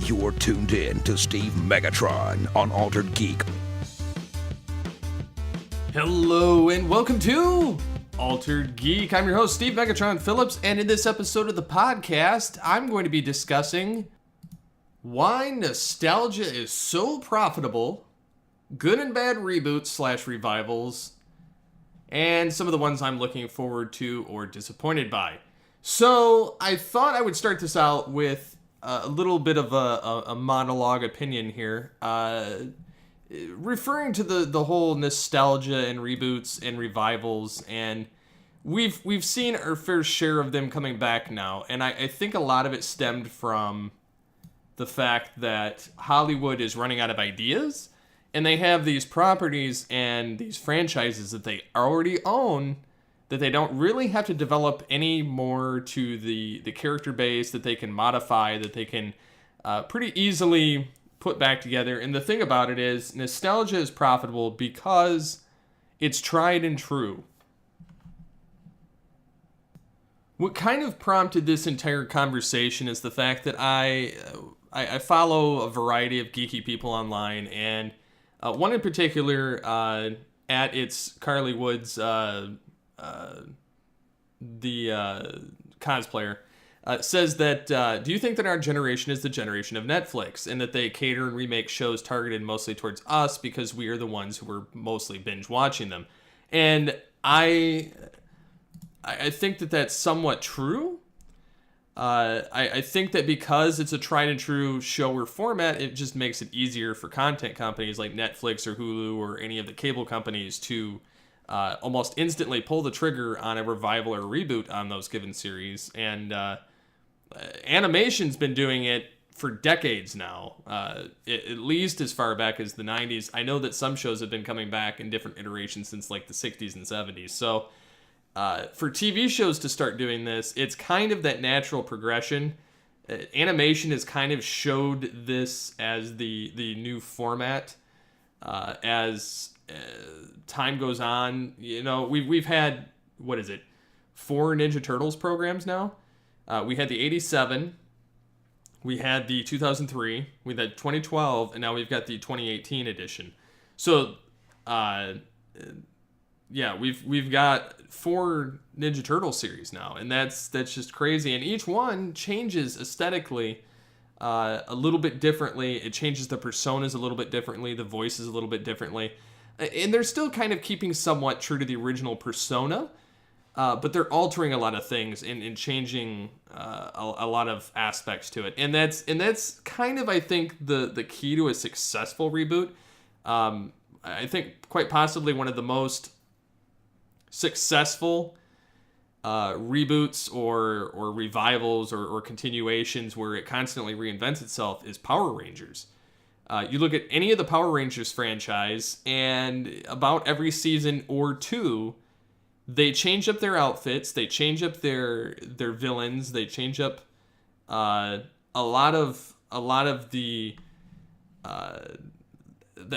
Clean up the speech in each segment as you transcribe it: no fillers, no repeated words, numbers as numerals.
You're tuned in to Steve Megatron on Altered Geek. Hello and welcome to Altered Geek. I'm your host, Steve Megatron Phillips, and in this episode of the podcast, I'm going to be discussing why nostalgia is so profitable, good and bad reboots / revivals, and some of the ones I'm looking forward to or disappointed by. So I thought I would start this out with a little bit of a monologue opinion here, referring to the whole nostalgia and reboots and revivals, and we've seen our fair share of them coming back now, and I think a lot of it stemmed from the fact that Hollywood is running out of ideas, and they have these properties and these franchises that they already own that they don't really have to develop any more to the character base, that they can modify, that they can pretty easily put back together. And the thing about it is, nostalgia is profitable because it's tried and true. What kind of prompted this entire conversation is the fact that I follow a variety of geeky people online, and one in particular, at its Carly Woods, the cosplayer, says that, do you think that our generation is the generation of Netflix, and that they cater and remake shows targeted mostly towards us because we are the ones who are mostly binge watching them? And I think that that's somewhat true. I think that because it's a tried and true show or format, it just makes it easier for content companies like Netflix or Hulu or any of the cable companies to almost instantly pull the trigger on a revival or reboot on those given series. And animation's been doing it for decades now, at least as far back as the 90s. I know that some shows have been coming back in different iterations since like the 60s and 70s. So for TV shows to start doing this, it's kind of that natural progression. Animation has kind of showed this as the new format as time goes on. You know, we've had, what is it, 4 Ninja Turtles programs now. We had the 87, we had the 2003, we had 2012, and now we've got the 2018 edition. So yeah, we've got 4 Ninja Turtle series now, and that's just crazy. And each one changes aesthetically a little bit differently. It changes the personas a little bit differently, the voices a little bit differently. And they're still kind of keeping somewhat true to the original persona, but they're altering a lot of things and changing a lot of aspects to it. And that's kind of, I think, the key to a successful reboot. I think quite possibly one of the most successful reboots or revivals or continuations where it constantly reinvents itself is Power Rangers. You look at any of the Power Rangers franchise, and about every season or two, they change up their outfits, they change up their villains, they change up a lot of the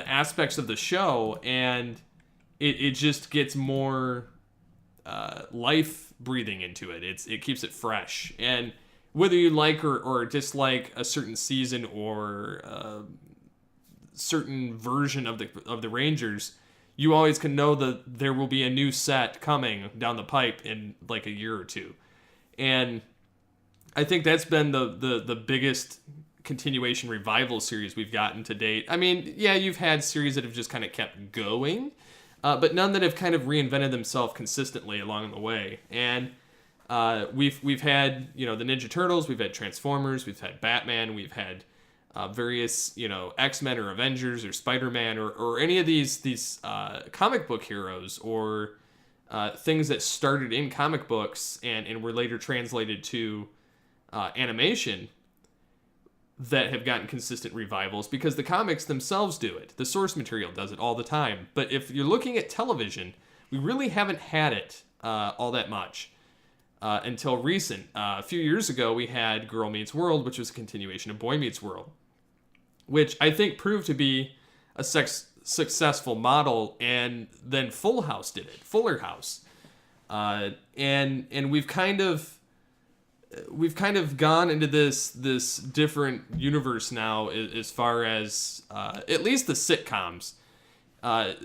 aspects of the show, and it just gets more life breathing into it. It keeps it fresh, and whether you like or dislike a certain season or certain version of the Rangers, you always can know that there will be a new set coming down the pipe in like a year or two. And I think that's been the biggest continuation revival series we've gotten to date. I mean, yeah, you've had series that have just kind of kept going, but none that have kind of reinvented themselves consistently along the way. And we've had, you know, the Ninja Turtles, we've had Transformers, we've had Batman, we've had various, you know, X-Men or Avengers or Spider-Man or any of these comic book heroes or things that started in comic books and were later translated to animation that have gotten consistent revivals because the comics themselves do it. The source material does it all the time. But if you're looking at television, we really haven't had it all that much until recent. A few years ago, we had Girl Meets World, which was a continuation of Boy Meets World, which I think proved to be a successful model, and then Full House did it, Fuller House. And we've kind of we've kind of gone into this different universe now as far as at least the sitcoms.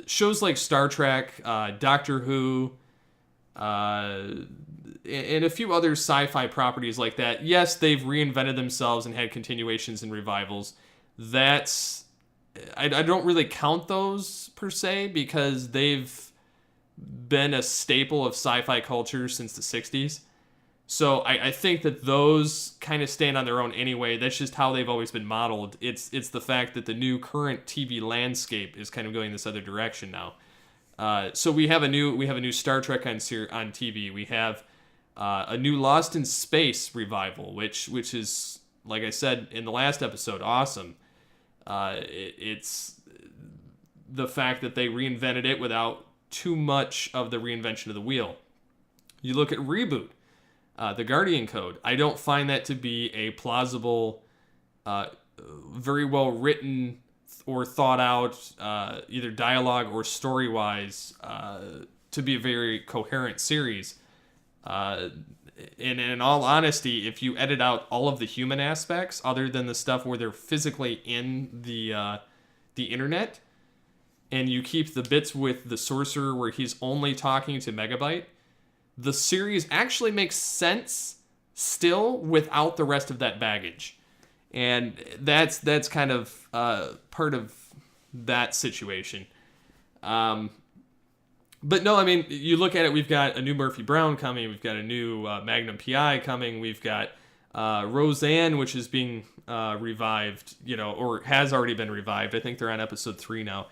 Shows like Star Trek, Doctor Who, and a few other sci-fi properties like that. Yes, they've reinvented themselves and had continuations and revivals. I don't really count those per se because they've been a staple of sci-fi culture since the 60s. So I think that those kind of stand on their own anyway. That's just how they've always been modeled. It's the fact that the new current TV landscape is kind of going this other direction now. So we have a new Star Trek on TV. We have a new Lost in Space revival, which is, like I said in the last episode, awesome. It's the fact that they reinvented it without too much of the reinvention of the wheel. You look at Reboot, the Guardian Code. I don't find that to be a plausible, very well written or thought out, either dialogue or story-wise, to be a very coherent series. And in all honesty, if you edit out all of the human aspects, other than the stuff where they're physically in the internet, and you keep the bits with the sorcerer where he's only talking to Megabyte, the series actually makes sense still without the rest of that baggage. And that's kind of part of that situation. But no, I mean, you look at it, we've got a new Murphy Brown coming, we've got a new Magnum PI coming, we've got Roseanne, which is being revived, or has already been revived. I think they're on episode 3 now.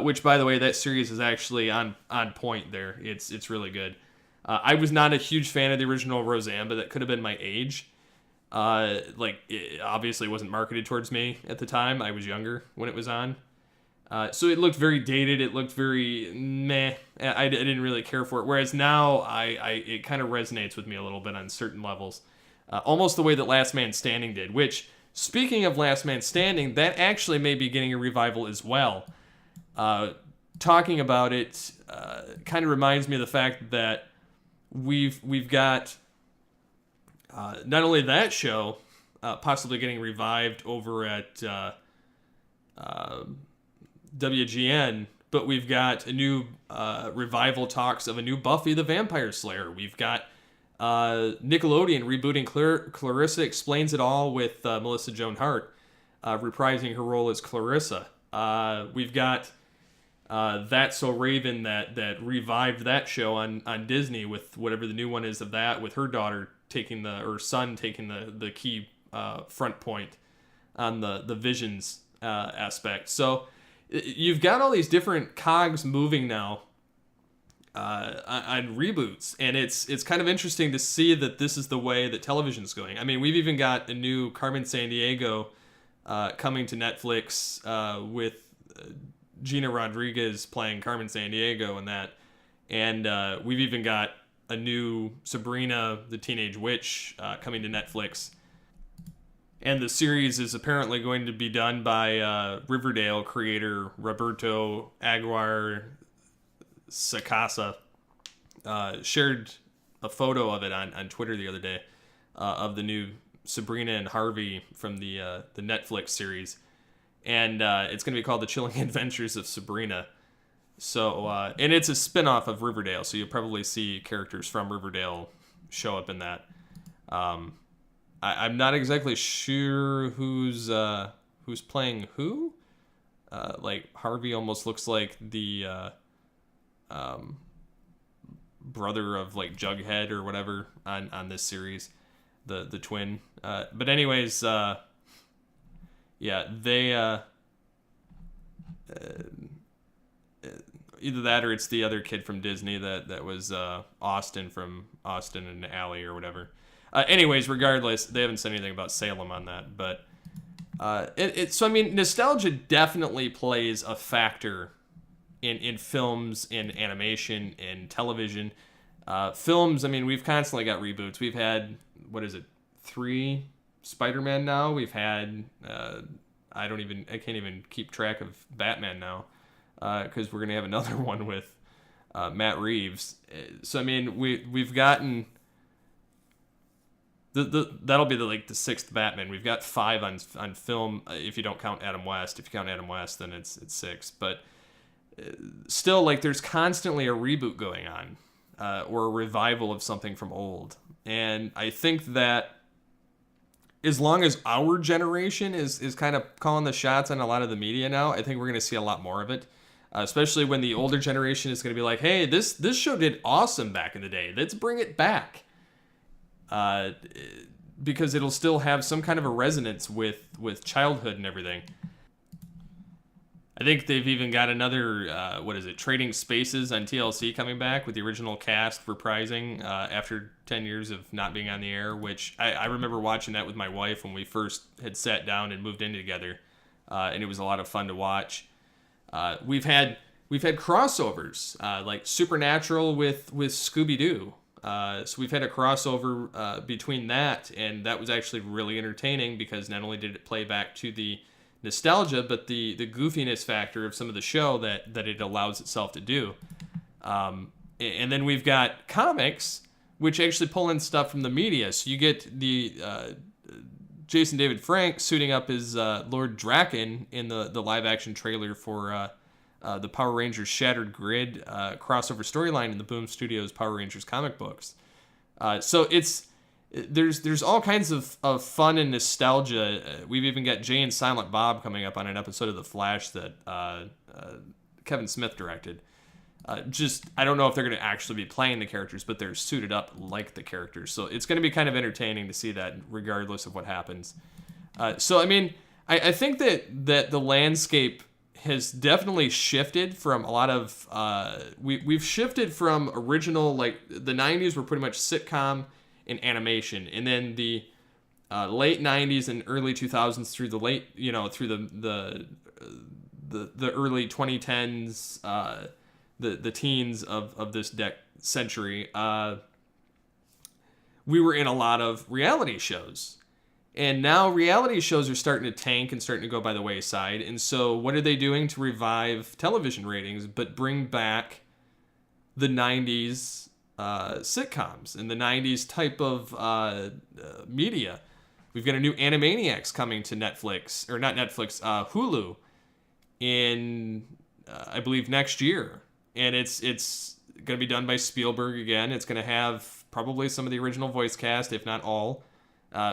Which, by the way, that series is actually on point there. It's really good. I was not a huge fan of the original Roseanne, but that could have been my age. It obviously wasn't marketed towards me at the time. I was younger when it was on. So it looked very dated. It looked very meh. I didn't really care for it. Whereas now, it kind of resonates with me a little bit on certain levels. Almost the way that Last Man Standing did. Which, speaking of Last Man Standing, that actually may be getting a revival as well. Talking about it kind of reminds me of the fact that we've got not only that show possibly getting revived over at WGN, but we've got a new revival talks of a new Buffy the Vampire Slayer. We've got Nickelodeon rebooting Clarissa Explains It All with Melissa Joan Hart reprising her role as Clarissa. We've got That's So Raven that revived that show on Disney with whatever the new one is of that, with her daughter son taking the key front point on the Visions aspect. So you've got all these different cogs moving now on reboots, and it's kind of interesting to see that this is the way that television's going. I mean, we've even got a new Carmen Sandiego coming to Netflix with Gina Rodriguez playing Carmen Sandiego in that. And we've even got a new Sabrina the Teenage Witch coming to Netflix. And the series is apparently going to be done by Riverdale creator Roberto Aguirre Sacasa. Shared a photo of it on Twitter the other day of the new Sabrina and Harvey from the Netflix series. And it's going to be called The Chilling Adventures of Sabrina. So, and it's a spin-off of Riverdale, so you'll probably see characters from Riverdale show up in that. I'm not exactly sure who's playing who. Like, Harvey almost looks like the brother of, like, Jughead or whatever on this series, the twin. But anyways, yeah, they either that or it's the other kid from Disney that was Austin from Austin and Ally or whatever. Anyways, regardless, they haven't said anything about Salem on that, but so I mean, nostalgia definitely plays a factor in films, in animation, in television. Films, I mean, we've constantly got reboots. We've had, 3 Spider-Man now. We've had I can't even keep track of Batman now because we're gonna have another one with Matt Reeves. So I mean, we've gotten That'll be the sixth Batman. We've got 5 on film if you don't count Adam West. If you count Adam West, then it's 6. But still, like, there's constantly a reboot going on, or a revival of something from old. And I think that as long as our generation is kind of calling the shots on a lot of the media now, I think we're going to see a lot more of it. Especially when the older generation is going to be like, hey, this show did awesome back in the day. Let's bring it back. Because it'll still have some kind of a resonance with childhood and everything. I think they've even got another, Trading Spaces on TLC coming back with the original cast reprising after 10 years of not being on the air, which I remember watching that with my wife when we first had sat down and moved in together, and it was a lot of fun to watch. We've had crossovers, like Supernatural with Scooby-Doo. So we've had a crossover between that, and that was actually really entertaining because not only did it play back to the nostalgia, but the goofiness factor of some of the show that it allows itself to do. And then we've got comics, which actually pull in stuff from the media. So you get the Jason David Frank suiting up as Lord Draken in the live-action trailer for the Power Rangers Shattered Grid crossover storyline in the Boom Studios Power Rangers comic books. So there's all kinds of fun and nostalgia. We've even got Jay and Silent Bob coming up on an episode of The Flash that Kevin Smith directed. I don't know if they're going to actually be playing the characters, but they're suited up like the characters. So it's going to be kind of entertaining to see that regardless of what happens. So, I mean, I think that the landscape has definitely shifted from a lot of... we've shifted from original, like, the 90s were pretty much sitcom and animation. And then the late 90s and early 2000s through the late, through the early 2010s... the teens of this century, we were in a lot of reality shows. And now reality shows are starting to tank and starting to go by the wayside. And so what are they doing to revive television ratings but bring back the 90s sitcoms and the 90s type of media? We've got a new Animaniacs coming to Netflix, or not Netflix, Hulu in, I believe, next year. And it's going to be done by Spielberg again. It's going to have probably some of the original voice cast, if not all.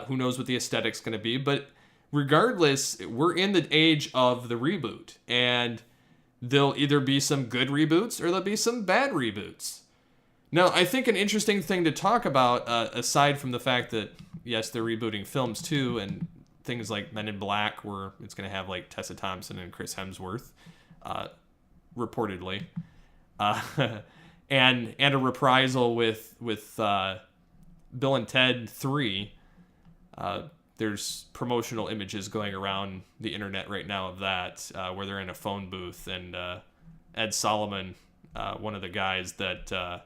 Who knows what the aesthetic's going to be. But regardless, we're in the age of the reboot. And there'll either be some good reboots or there'll be some bad reboots. Now, I think an interesting thing to talk about, aside from the fact that, yes, they're rebooting films too, and things like Men in Black, where it's going to have like Tessa Thompson and Chris Hemsworth, reportedly. And a reprisal with Bill and Ted 3. There's promotional images going around the internet right now of that, where they're in a phone booth, and Ed Solomon, one of the guys that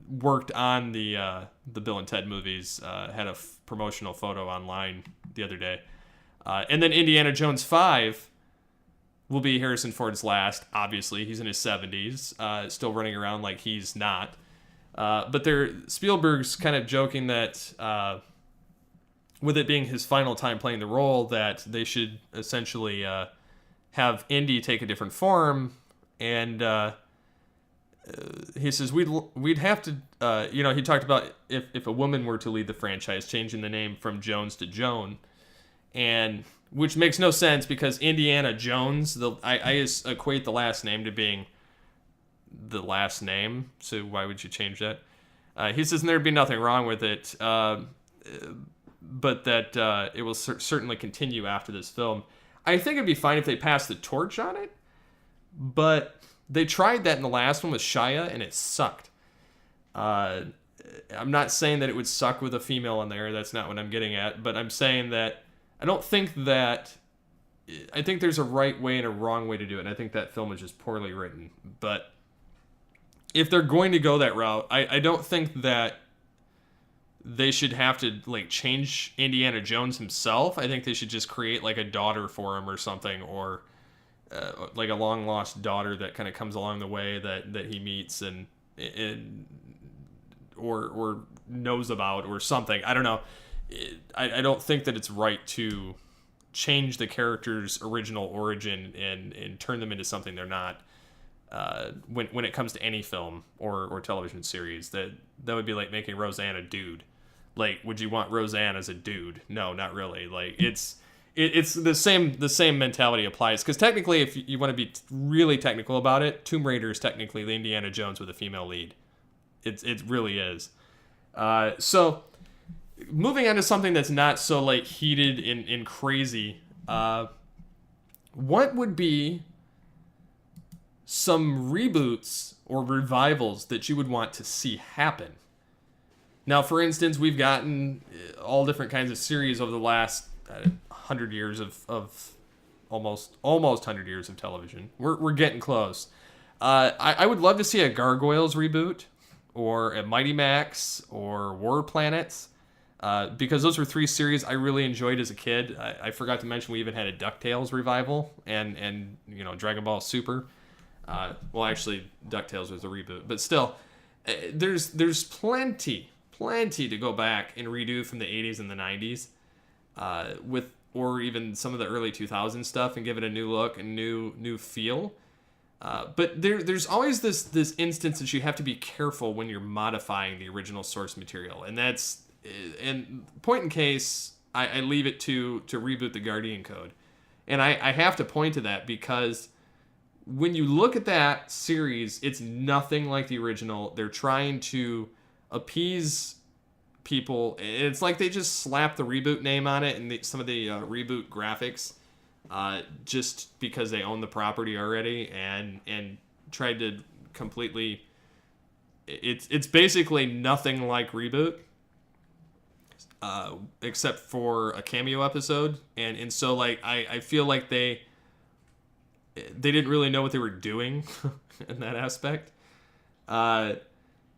worked on the Bill and Ted movies, had a promotional photo online the other day. And then Indiana Jones 5 will be Harrison Ford's last. Obviously, he's in his 70s, still running around like he's not. But Spielberg's kind of joking that with it being his final time playing the role, that they should essentially have Indy take a different form. And he says we'd have to, he talked about if a woman were to lead the franchise, changing the name from Jones to Joan, and which makes no sense because Indiana Jones, I equate the last name to being the last name, so why would you change that? He says there'd be nothing wrong with it, but that it will certainly continue after this film. I think it'd be fine if they passed the torch on it, but they tried that in the last one with Shia, and it sucked. I'm not saying that it would suck with a female in there. That's not what I'm getting at, but I'm saying that I think there's a right way and a wrong way to do it, and I think that film is just poorly written. But if they're going to go that route, I don't think that they should have to like change Indiana Jones himself. I think they should just create like a daughter for him or something, or like a long lost daughter that kind of comes along the way that he meets, or knows about or something. I don't know. I don't think that it's right to change the character's original origin and turn them into something they're not. When it comes to any film or television series, that would be like making Roseanne a dude. Like, would you want Roseanne as a dude? No, not really. Like, it's the same mentality applies, because technically, if you want to be really technical about it, Tomb Raider is technically the Indiana Jones with a female lead. It really is. So moving on to something that's not so like heated and crazy, what would be some reboots or revivals that you would want to see happen? Now, for instance, we've gotten all different kinds of series over the last 100 years of almost 100 years of television. We're getting close. I would love to see a Gargoyles reboot, or a Mighty Max, or War Planets, because those were 3 series I really enjoyed as a kid. I forgot to mention we even had a DuckTales revival, and Dragon Ball Super. Well, actually, DuckTales was a reboot, but still, there's plenty to go back and redo from the 80s and the 90s, or even some of the early 2000s stuff, and give it a new look and new feel. But there's always this instance that you have to be careful when you're modifying the original source material, and point in case, I leave it to reboot the Guardian Code, and I have to point to that because when you look at that series, it's nothing like the original. They're trying to appease people. It's like they just slapped the reboot name on it and some of the reboot graphics, just because they own the property already, and tried to completely. It's basically nothing like Reboot, except for a cameo episode, and so like I feel like they didn't really know what they were doing in that aspect.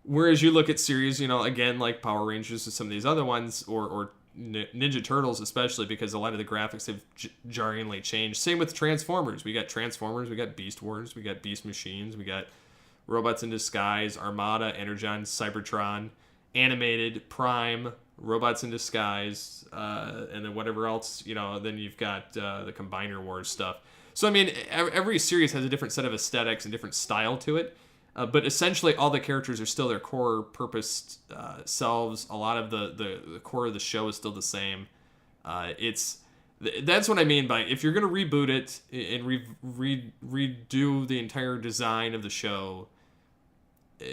Whereas you look at series, again, like Power Rangers and some of these other ones, or Ninja Turtles especially, because a lot of the graphics have jarringly changed. Same with Transformers. We got Transformers, we got Beast Wars, we got Beast Machines, we got Robots in Disguise, Armada, Energon, Cybertron, Animated, Prime, Robots in Disguise, and then whatever else, then you've got the Combiner Wars stuff. So, I mean, every series has a different set of aesthetics and different style to it. But essentially, all the characters are still their core purposed selves. A lot of the core of the show is still the same. That's what I mean by, if you're going to reboot it and redo the entire design of the show,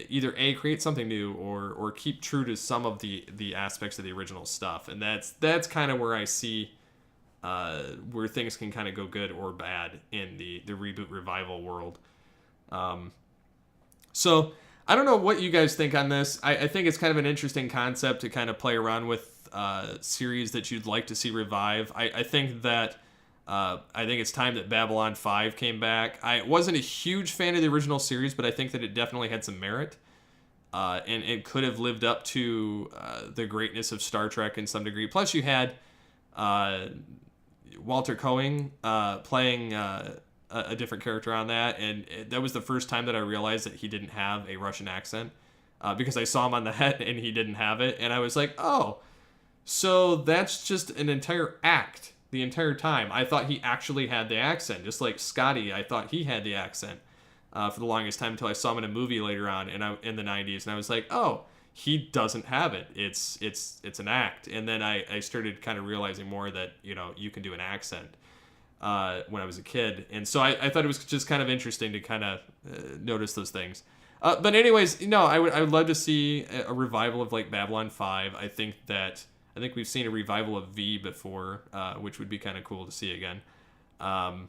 either A, create something new, or keep true to some of the aspects of the original stuff. And that's kind of where I see where things can kind of go good or bad in the reboot revival world. So I don't know what you guys think on this. I think it's kind of an interesting concept to kind of play around with series that you'd like to see revive. I think it's time that Babylon 5 came back. I wasn't a huge fan of the original series, but I think that it definitely had some merit. And it could have lived up to the greatness of Star Trek in some degree. Plus you had Walter Koenig playing a different character on that, and that was the first time that I realized that he didn't have a Russian accent, because I saw him on the head and he didn't have it, and I was like, oh, so that's just an entire act the entire time. I thought he actually had the accent, just like Scotty. I thought he had the accent for the longest time until I saw him in a movie later on in the 90s, and I was like, oh, he doesn't have it. It's an act. And then I started kind of realizing more that you can do an accent. When I was a kid, and so I thought it was just kind of interesting to kind of notice those things. But anyways, I would love to see a revival of like Babylon 5. I think we've seen a revival of V before, which would be kind of cool to see again. I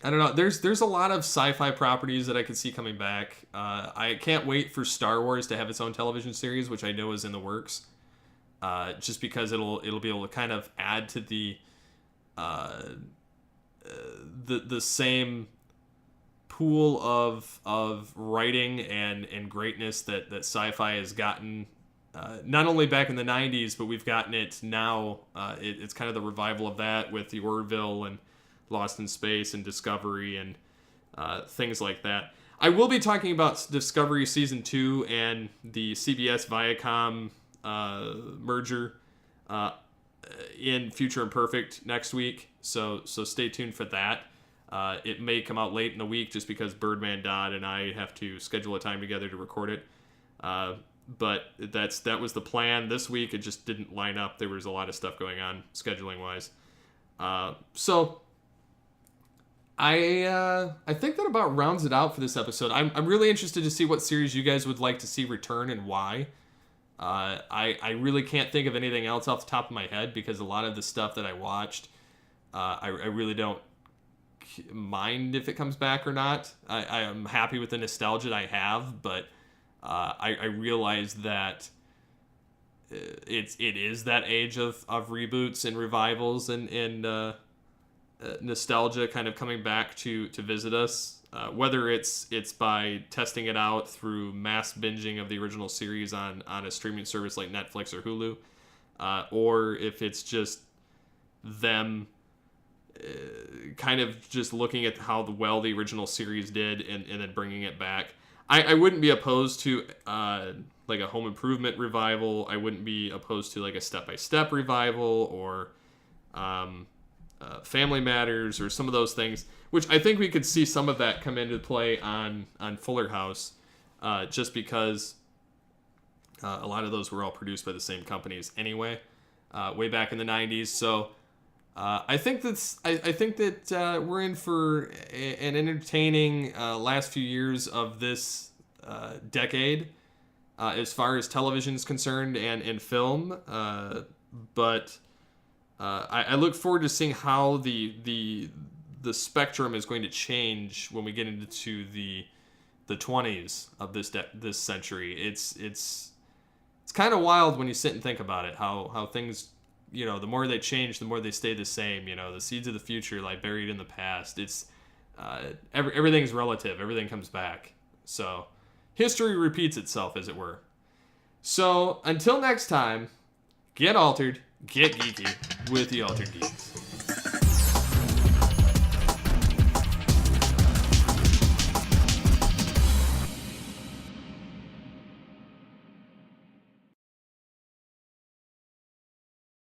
don't know. There's a lot of sci-fi properties that I could see coming back. I can't wait for Star Wars to have its own television series, which I know is in the works. Just because it'll be able to kind of add to the same pool of writing and greatness that sci-fi has gotten, not only back in the 90s, but we've gotten it now. It's kind of the revival of that with the Orville and Lost in Space and Discovery and things like that. I will be talking about Discovery Season 2 and the CBS Viacom merger in Future Imperfect next week. So stay tuned for that. It may come out late in the week just because Birdman Dodd and I have to schedule a time together to record it. But that was the plan this week. It just didn't line up. There was a lot of stuff going on scheduling wise. So I think that about rounds it out for this episode. I'm really interested to see what series you guys would like to see return and why. I really can't think of anything else off the top of my head because a lot of the stuff that I watched, I really don't mind if it comes back or not. I am happy with the nostalgia that I have, but I realize that it is that age of reboots and revivals and nostalgia kind of coming back to visit us, whether it's by testing it out through mass binging of the original series on a streaming service like Netflix or Hulu, or if it's just them kind of just looking at how well the original series did and then bringing it back. I wouldn't be opposed to like a Home Improvement revival. I wouldn't be opposed to like a Step by Step revival or Family Matters or some of those things, which I think we could see some of that come into play on Fuller House, just because a lot of those were all produced by the same companies anyway, way back in the 90s. So I think that we're in for an entertaining last few years of this decade as far as television is concerned and film, but I look forward to seeing how the spectrum is going to change when we get into the 20s of this century. It's kind of wild when you sit and think about it, how things, you know, the more they change, the more they stay the same. You know, the seeds of the future lie buried in the past. It's everything's relative. Everything comes back. So history repeats itself, as it were. So until next time, get altered, get geeky with the Altered Geek.